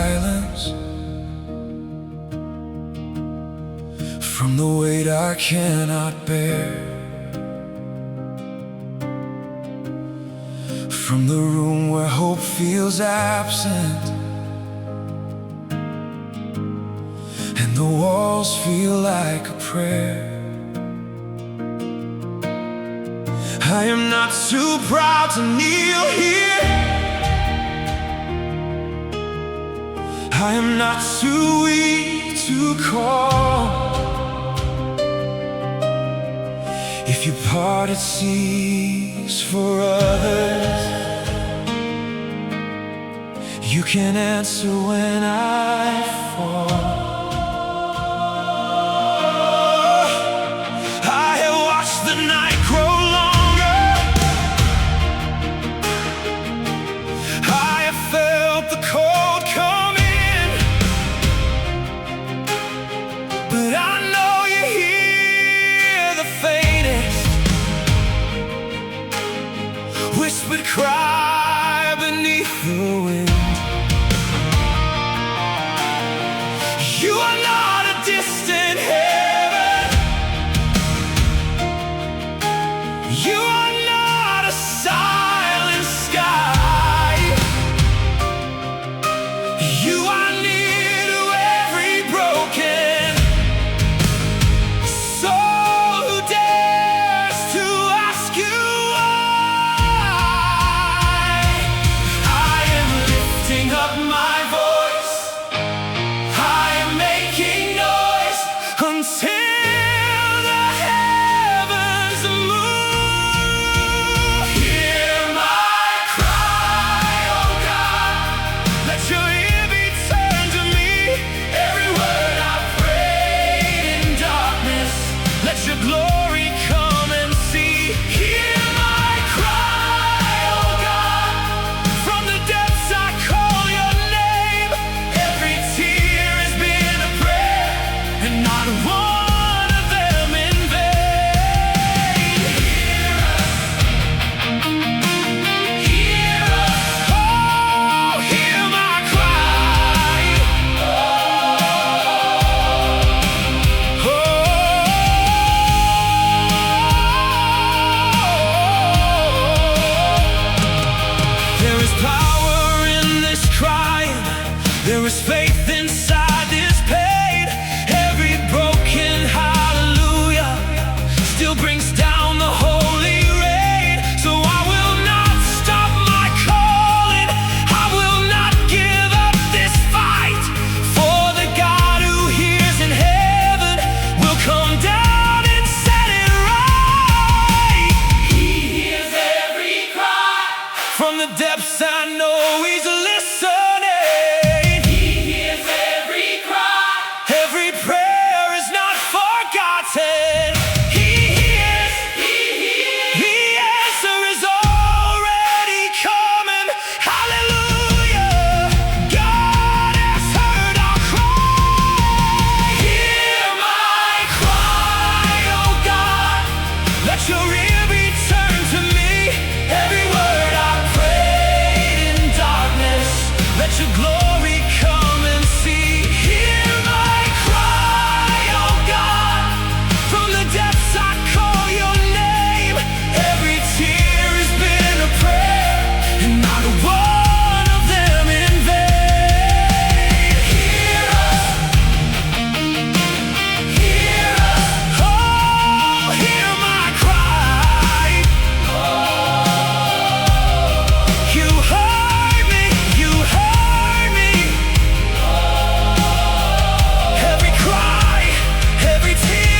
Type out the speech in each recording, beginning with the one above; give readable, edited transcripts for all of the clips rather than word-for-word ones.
silence, from the weight I cannot bear, from the room where hope feels absent, and the walls feel like a prayer. I am not too proud to kneel here, I am not too weak to call. If you parted seas for others, you can answer when I fall. I have watched the night grow longer, I have felt the cold come in, but I know you hear the faintest whispered cry beneath the wind. You are not a distant heaven, you are not a silent sky, you are near to every broken soul who dares to ask you why. I am lifting up my voice, I am making noise until the heavens move. Hear my cry, oh God, let your ear be turned to me. Every word I prayed in darkness, let your glory come and see. Hear my cry, oh God, from the depths I call your name. Every tear has been a prayer, and not one of them in vain. Hear us, hear us, oh, hear my cry. Oh, there is power in this crying, there is faith inside this pain. Every broken hallelujah still brings down the holy rain. So I will not stop my calling, I will not give up this fight, for the God who hears in heaven will come down and set it right. He hears every cry, from the depths I know he's listening. He hears every cry, every prayer is not forgotten. He hears, the answer is already coming. Hallelujah, God has heard our cry. Hear my cry, oh God, let your ear be turned to me. Every word I prayed in darkness, let your glory come and see. Hear my cry, oh God, from the depths I call your name. Every tear has been a prayer, and not one of them in vain. Hear us, oh, hear my cry. You heard me, you heard me. Every cry, every tear.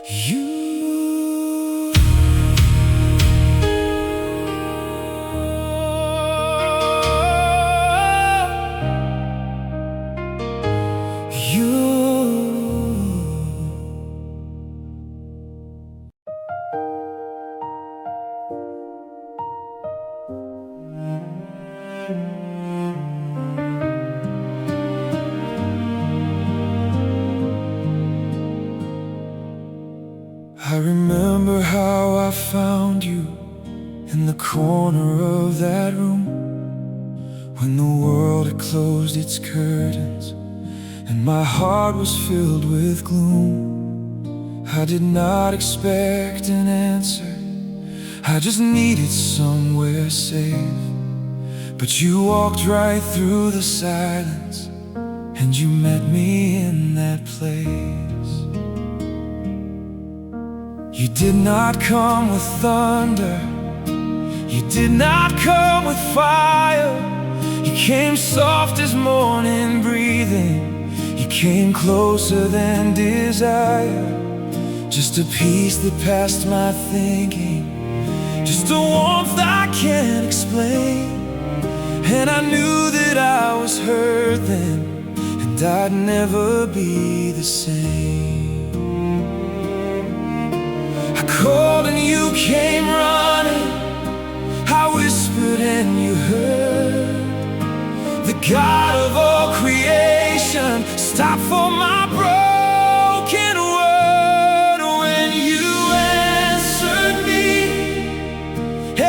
You I remember how I found you in the corner corner of that room, when the world had closed its curtains and my heart was filled with gloom. I did not expect an answer, I just needed somewhere safe. But you walked right through the silence, and you met me in that place. You did not come with thunder, you did not come with fire. You came soft as morning breathing, you came closer than desire. Just a peace that passed my thinking, just a warmth I can't explain. And I knew that I was hurt then, and I'd never be the same. I called and you came running, I whispered and you heard. The God of all creation stopped for my broken word. When you answered me,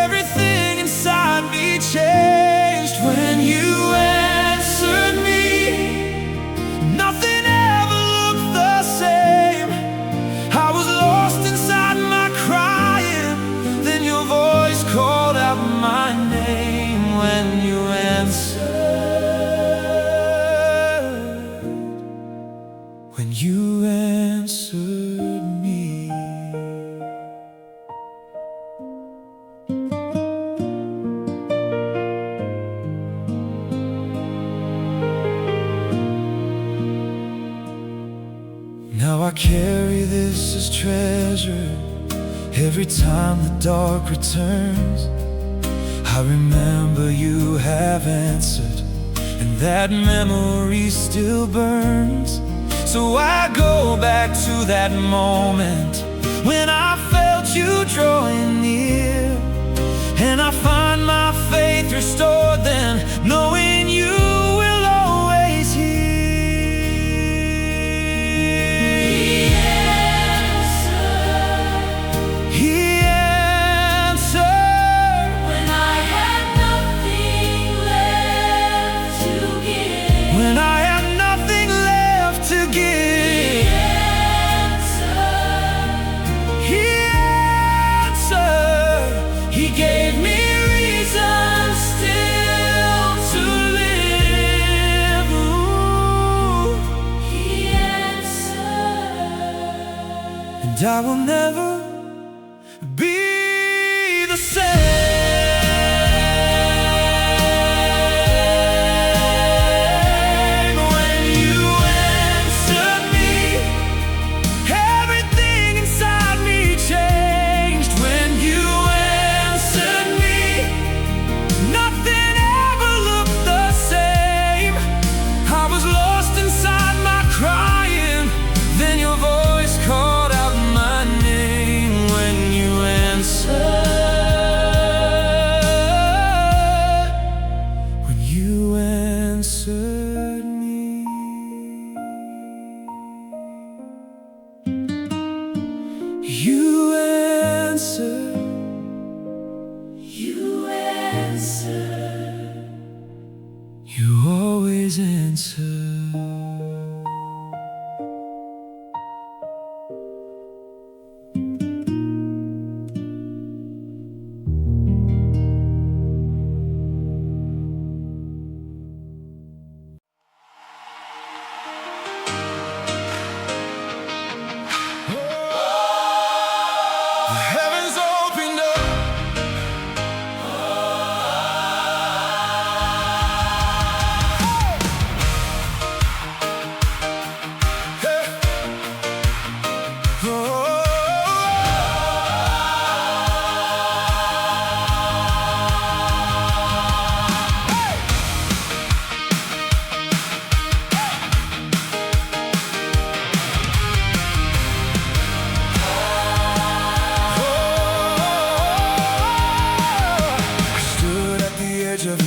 everything inside me changed. When you answered me, nothing ever looked the same. I was lost inside my crying, then your voice called out my name. When you answered, when you answered me. Now I carry this as treasure. Every time the dark returns, I remember you have answered, and that memory still burns. So I go back to that moment when I felt you drawing near, and I find my faith restored then, knowing you will always hear. He answered when I had nothing left to give. when I had nothing left to give. He answered. He gave me reason still to live. Ooh. He answered. And I will never be the same. When you answered me, everything inside me changed. When you answered me, nothing ever looked the same. I was lost inside my crying, then your voice called out my name. When you answered, when you answered me. You answered. You answered. You always answer. The heavens opened up.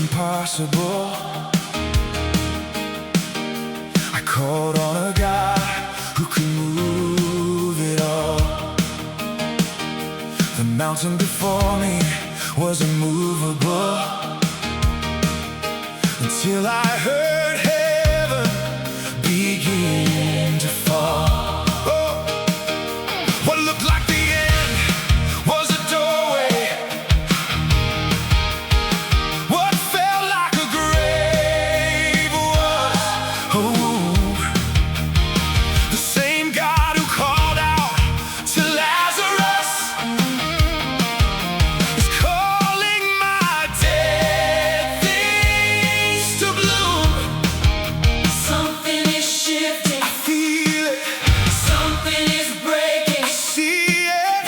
Impossible. I called on a God who could move it all. The mountain before me was immovable, until I heard heaven begin to fall. Oh, what looked like the end was a doorway. What felt like a grave was a womb. The same God who called out to Lazarus is calling my dead things to bloom. Something is shifting, I feel it, something is breaking. see it.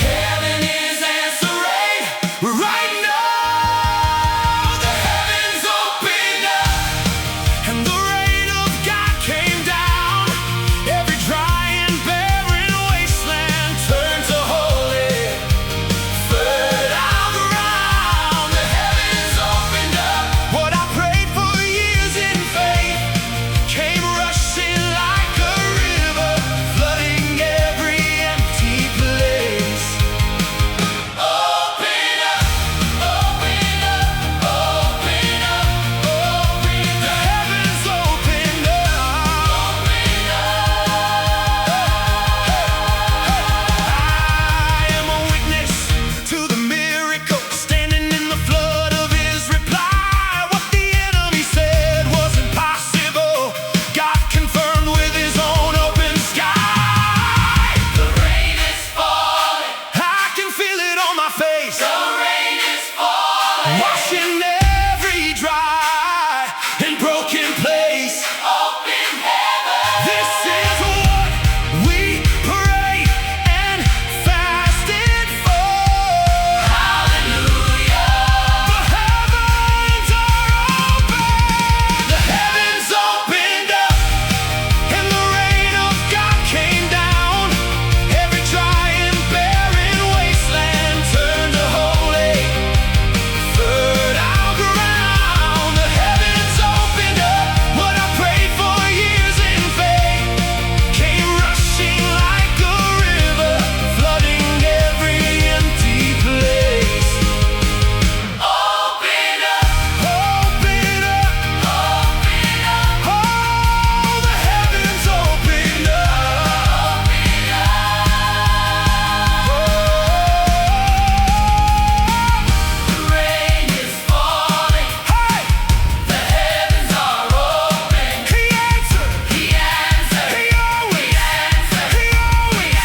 Heaven is answering. Right now, the heavens opened up, and the rain of God came down. Every dry and barren wasteland turned to holy, fertile ground. The heavens opened up. What I prayed for years in faith came rushing like a river, flooding every empty place. Open up, open up, open up, open up. The heavens opened up. Open I am a witness to the miracle, standing in the flood of his reply. What the enemy said was impossible, God confirmed with his own open sky. The rain is falling, I can feel it on my face, the rain is falling. washing every dry and broken place. Open heaven. This is what we prayed and fasted for. Hallelujah. The heavens are open. The heavens opened up, and the rain of God came down. Every dry and barren wasteland turned to holy, fertile ground. The heavens opened up. What I prayed for years in faith came rushing like a river, flooding every empty place. Open up, Open up, open up, oh, the heavens opened up. the rain is falling. Hey, The heavens are open. he answered, He answers. he always, He answers. he always.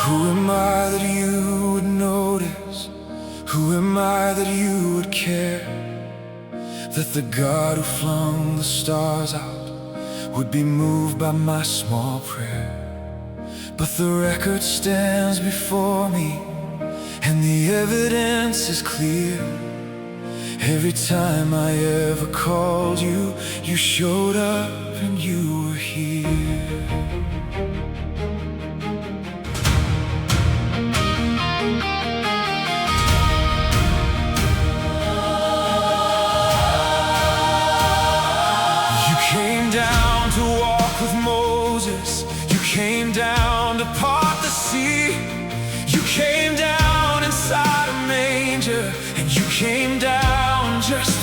Who am I that you would notice? Who am I that you would care? That the God who flung the stars out would be moved by my small prayer. But the record stands before me, and the evidence is clear. Every time I ever called you, you showed up and you were here. You came down to walk with Moses. You came down to part the sea. You came down inside a manger, and you came down just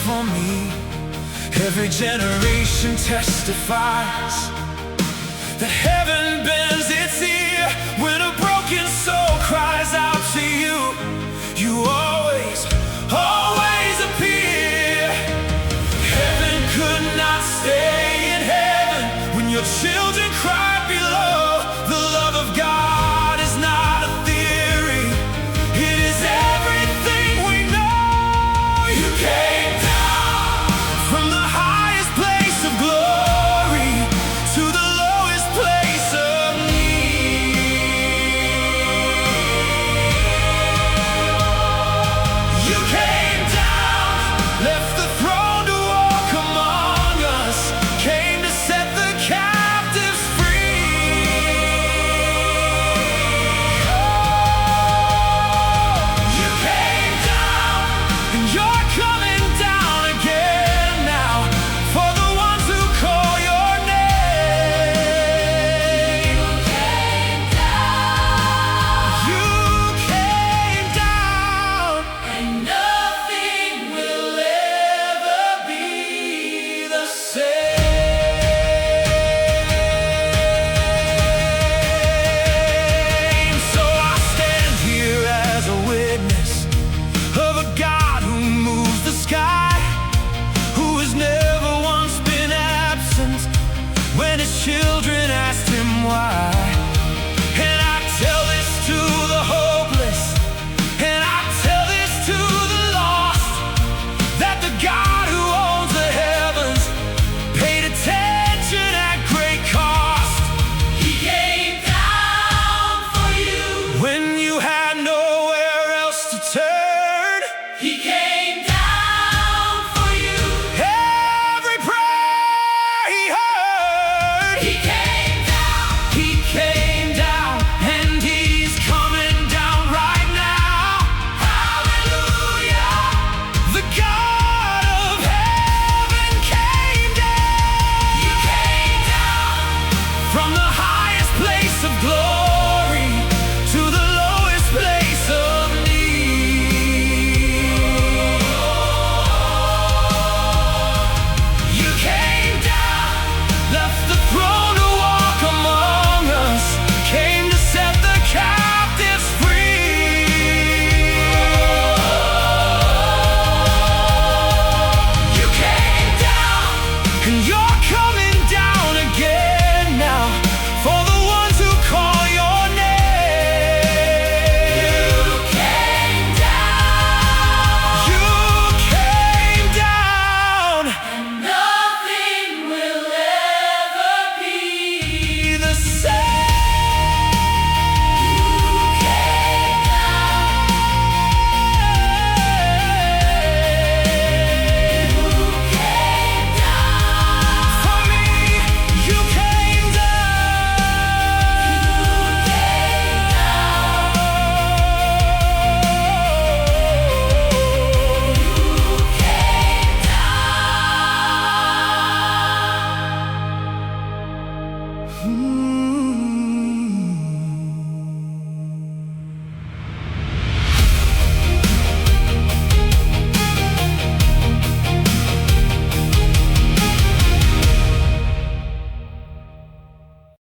Every generation testifies that heaven bends its ear when a broken soul cries out to you. You always, always appear. Heaven could not stay in heaven when your children cry below. The love of God is not a theory, it is everything we know. You came down from the highest place of glory to the lowest place of need. You came down, left the throne to walk among us, came to set the captives free. You came down, and you're coming down again now for the ones who call your name. You came down, And nothing will ever be the same. So I stand here as a witness of a God who moves the sky, who has never once been absent when his children asked him why. And I tell this to the hopeless, and I tell this to the lost, that the God who owns the heavens paid attention at great cost. He came down for you. When you had nowhere else to turn, He came down for you. every prayer he heard. He came down. He came down, and he's coming down right now. Hallelujah. The God of heaven came down. You came down. From the highest place of glory to the lowest place of need. You came down, left the throne to walk among us, came to set the captives free. You came down, and you're coming down again now for the ones who call your name. You came down. You came down, And nothing will ever be the same. For me, you came down.